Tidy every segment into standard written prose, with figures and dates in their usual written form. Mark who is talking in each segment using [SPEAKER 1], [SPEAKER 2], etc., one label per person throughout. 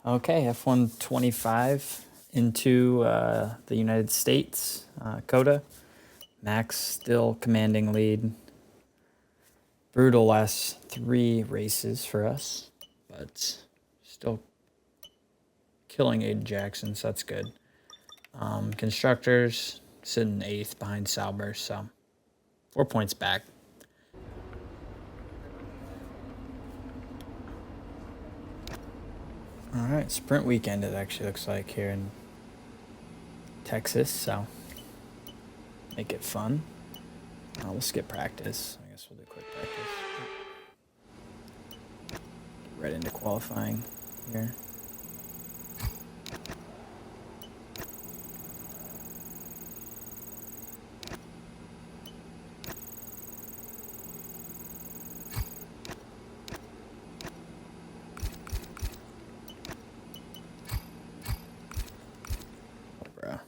[SPEAKER 1] Okay, F125 into the United States, COTA. Max still commanding lead. Brutal last 3 races for us, but still killing Aiden Jackson, so that's good. Constructors sitting 8th behind Sauber, so 4 points back. All right, sprint weekend it actually looks like here in Texas, so make it fun. We'll skip practice. I guess we'll do quick practice. Right into qualifying here. Bruh.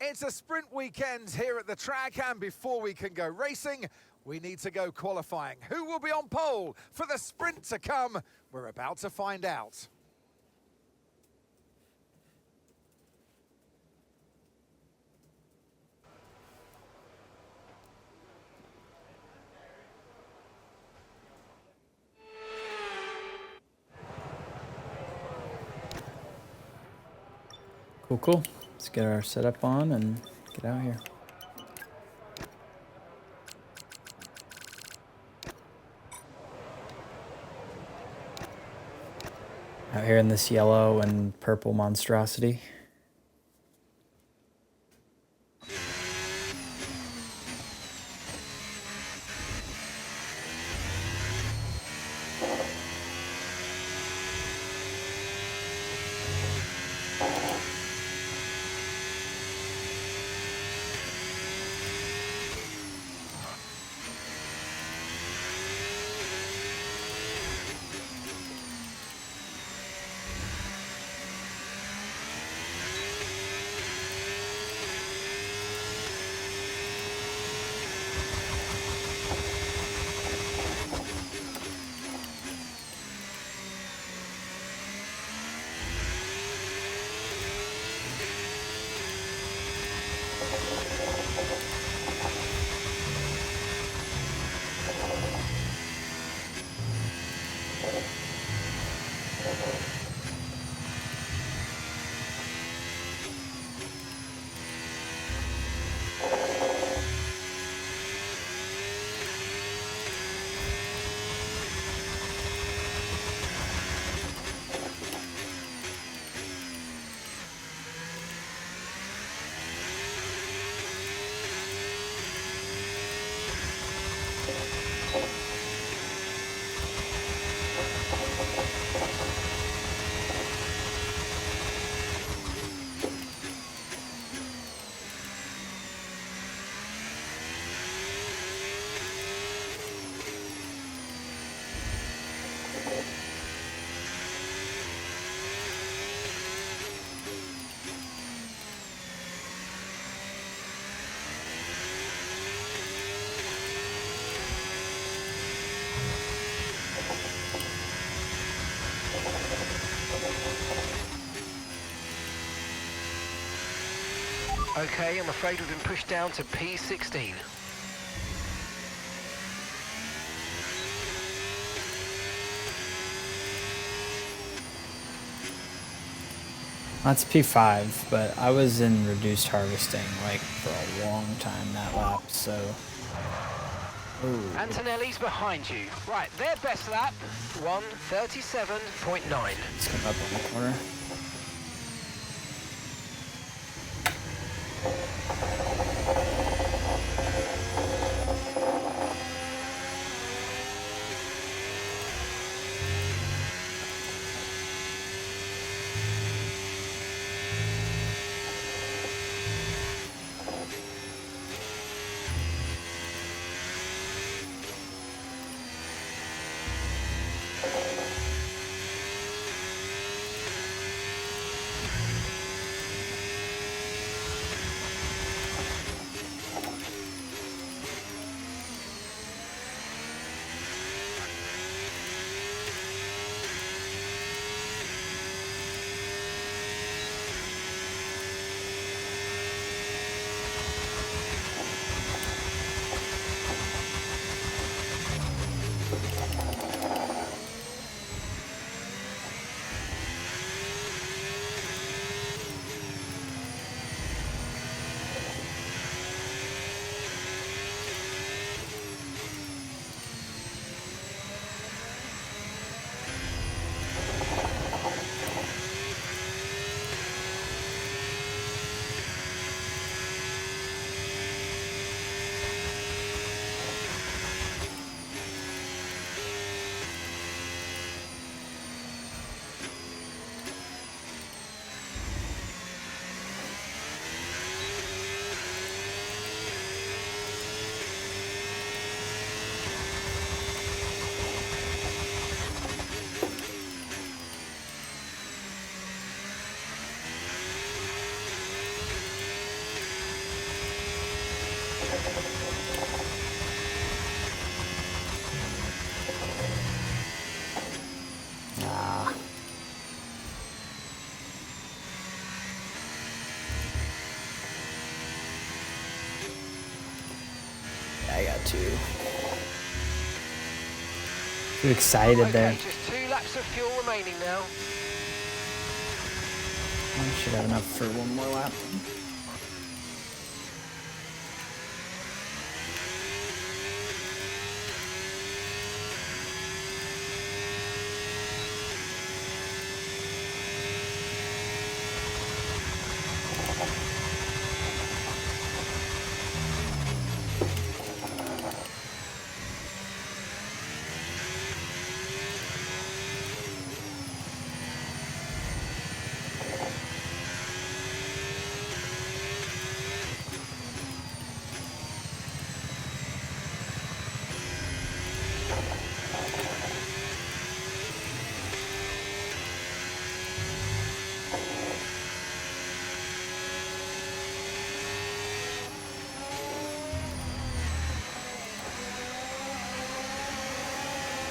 [SPEAKER 2] It's a sprint weekend here at the track, and before we can go racing, we need to go qualifying. Who will be on pole for the sprint to come? We're about to find out.
[SPEAKER 1] Cool. Let's get our setup on and get out here. Out here in this yellow and purple monstrosity.
[SPEAKER 3] Okay, I'm afraid we've been pushed down to P16.
[SPEAKER 1] That's P5, but I was in reduced harvesting like for a long time that lap, so. Ooh.
[SPEAKER 3] Antonelli's behind you. Right, their best lap, 1:37.9.
[SPEAKER 1] Let's come up on the corner. I got too excited there.
[SPEAKER 3] Okay, just 2 laps of fuel remaining now.
[SPEAKER 1] I should have enough for one more lap.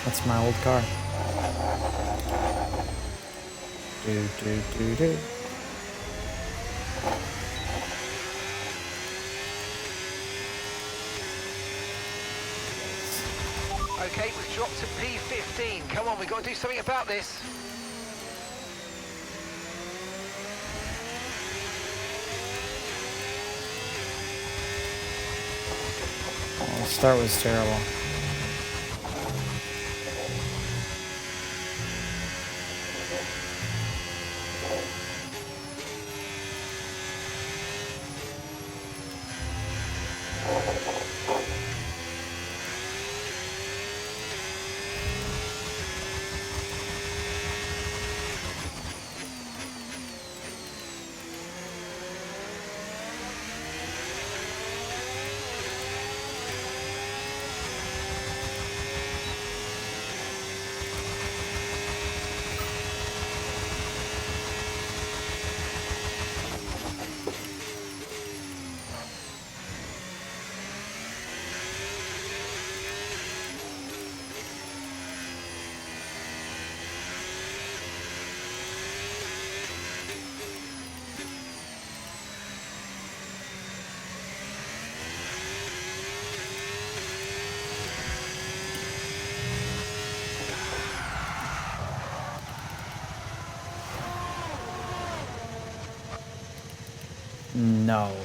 [SPEAKER 1] That's my old car. Do.
[SPEAKER 3] Okay, we've dropped to P15. Come on, we've got to do something about this.
[SPEAKER 1] Well, the start was terrible. No, man.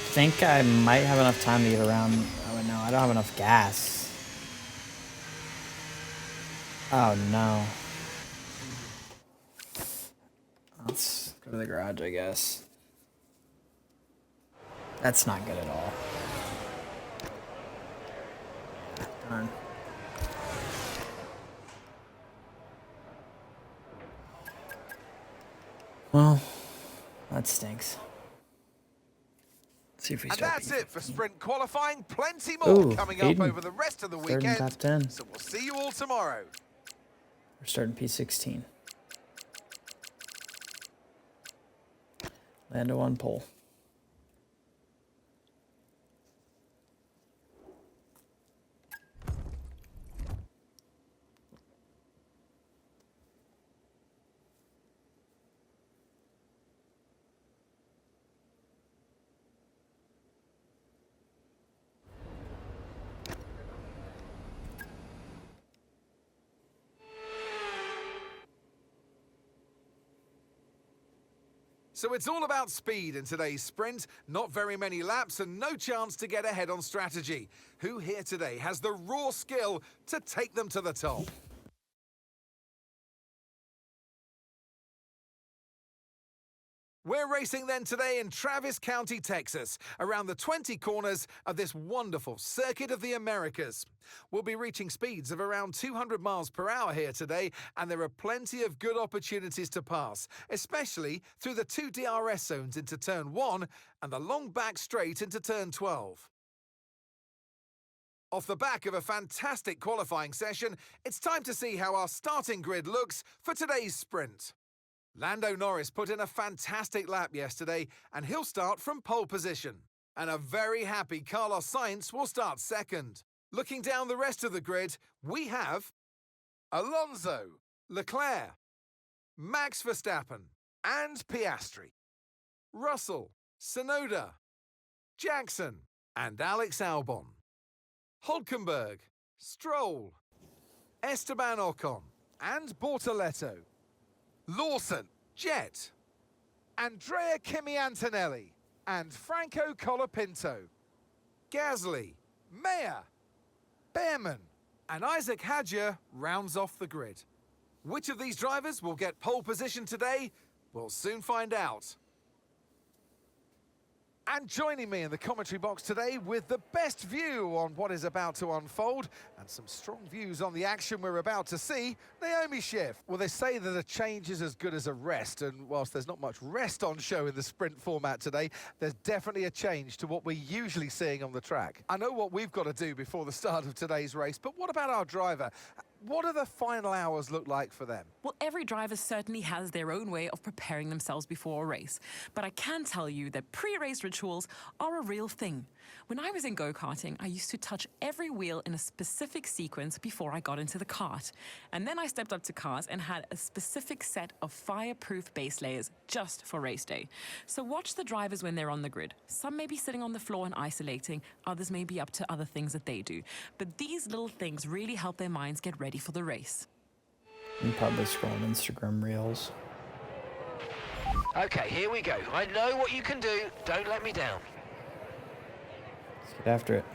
[SPEAKER 1] I think I might have enough time to get around. Oh no, I don't have enough gas. Oh no. Let's go to the garage, I guess. That's not good at all. Darn. Well, that stinks. Let's see if we
[SPEAKER 2] And
[SPEAKER 1] start.
[SPEAKER 2] that's it for sprint qualifying. Plenty more coming up
[SPEAKER 1] Aiden.
[SPEAKER 2] over the rest of the
[SPEAKER 1] Third and
[SPEAKER 2] weekend.
[SPEAKER 1] top 10.
[SPEAKER 2] So we'll see you all tomorrow.
[SPEAKER 1] We're starting P16. Lando on pole.
[SPEAKER 2] So it's all about speed in today's sprint. Not very many laps and no chance to get ahead on strategy. Who here today has the raw skill to take them to the top? We're racing then today in Travis County, Texas, around the 20 corners of this wonderful Circuit of the Americas. We'll be reaching speeds of around 200 miles per hour here today, and there are plenty of good opportunities to pass, especially through the 2 DRS zones into Turn 1 and the long back straight into Turn 12. Off the back of a fantastic qualifying session, it's time to see how our starting grid looks for today's sprint. Lando Norris put in a fantastic lap yesterday, and he'll start from pole position. And a very happy Carlos Sainz will start second. Looking down the rest of the grid, we have Alonso, Leclerc, Max Verstappen and Piastri, Russell, Tsunoda, Jackson and Alex Albon, Hulkenberg, Stroll, Esteban Ocon and Bortoletto, Lawson, Jet, Andrea Kimi Antonelli and Franco Colapinto, Gasly, Mayer, Behrman and Isaac Hadjar rounds off the grid. Which of these drivers will get pole position today? We'll soon find out. And joining me in the commentary box today with the best view on what is about to unfold and some strong views on the action we're about to see, Naomi Schiff. Well, they say that a change is as good as a rest, and whilst there's not much rest on show in the sprint format today, there's definitely a change to what we're usually seeing on the track. I know what we've got to do before the start of today's race, but what about our driver? What do the final hours look like for them?
[SPEAKER 4] Well, every driver certainly has their own way of preparing themselves before a race. But I can tell you that pre-race rituals are a real thing. When I was in go-karting, I used to touch every wheel in a specific sequence before I got into the kart. And then I stepped up to cars and had a specific set of fireproof base layers just for race day. So watch the drivers when they're on the grid. Some may be sitting on the floor and isolating, others may be up to other things that they do. But these little things really help their minds get ready for the race.
[SPEAKER 1] I'm probably scrolling Instagram reels.
[SPEAKER 3] Okay, here we go. I know what you can do. Don't let me down.
[SPEAKER 1] Let's get after it.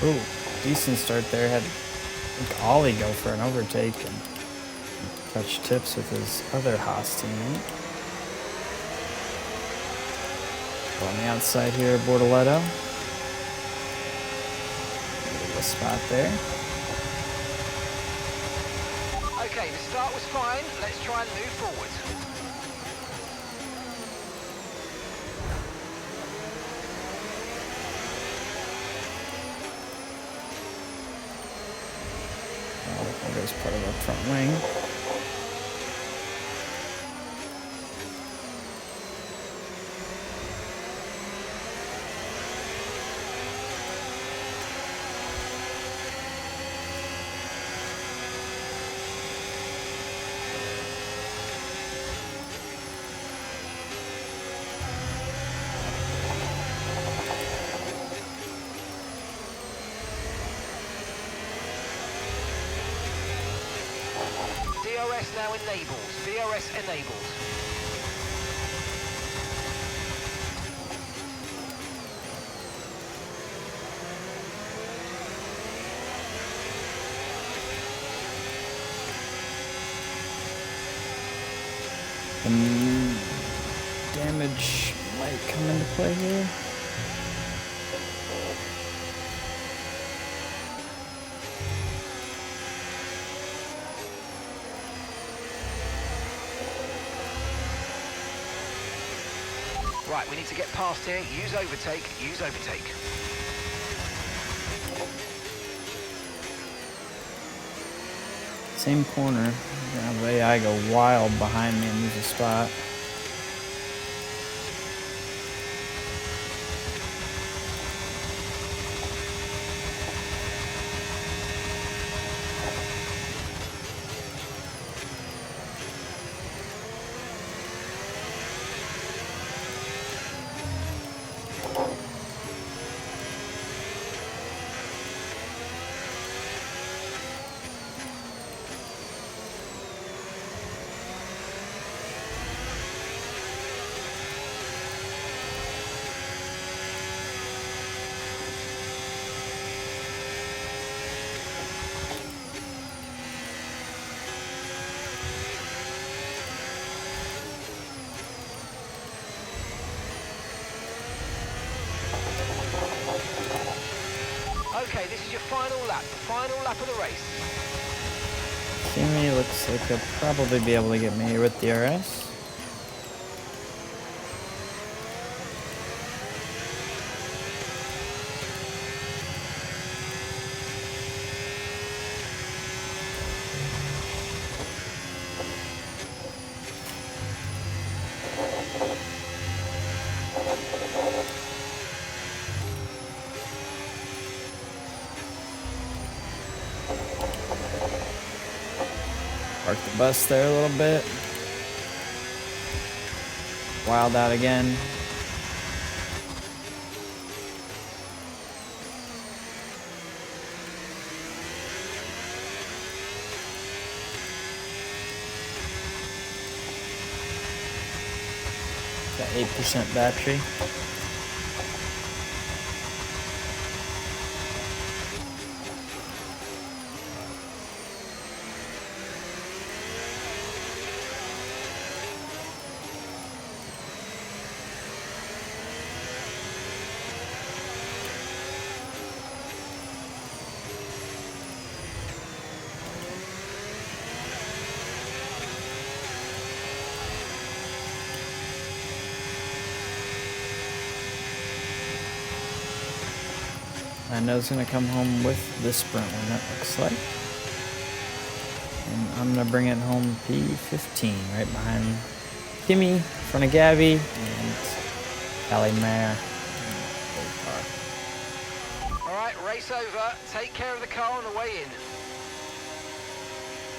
[SPEAKER 1] Ooh, decent start there. Had Ollie go for an overtake and touch tips with his other Haas teammate. On the outside here, Bortoletto. A spot there.
[SPEAKER 3] Okay, the start was fine. Let's try and move forward.
[SPEAKER 1] Oh, there's part of our front wing.
[SPEAKER 3] DRS now enabled. DRS enabled.
[SPEAKER 1] Damage might come into play here.
[SPEAKER 3] Right, we need to get past here. Use overtake. Use overtake.
[SPEAKER 1] Same corner. Now the AI go wild behind me and lose a spot.
[SPEAKER 3] This is your final lap, the final lap of the race.
[SPEAKER 1] Kimi looks like he'll probably be able to get me here with DRS. Park the bus there a little bit. Wild out again. Got 8% battery. I know it's going to come home with the sprint one, that looks like. And I'm going to bring it home P15, right behind Kimi, in front of Gabby, and Calimere.
[SPEAKER 3] All right, race over. Take care of the car on the way in.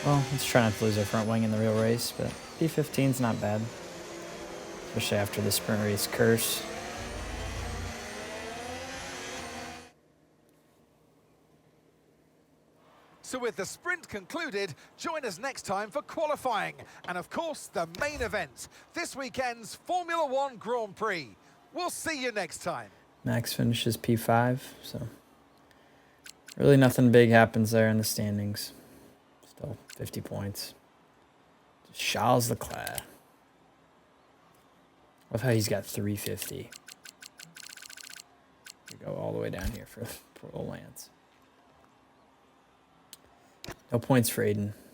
[SPEAKER 1] Well, let's try not to lose our front wing in the real race, but P15's not bad. Especially after the sprint race curse.
[SPEAKER 2] So with the sprint concluded, join us next time for qualifying. And of course, the main event, this weekend's Formula One Grand Prix. We'll see you next time.
[SPEAKER 1] Max finishes P5, so really nothing big happens there in the standings. Still 50 points. Charles Leclerc. Love how he's got 350. We go all the way down here for old Lance. No points for Aiden.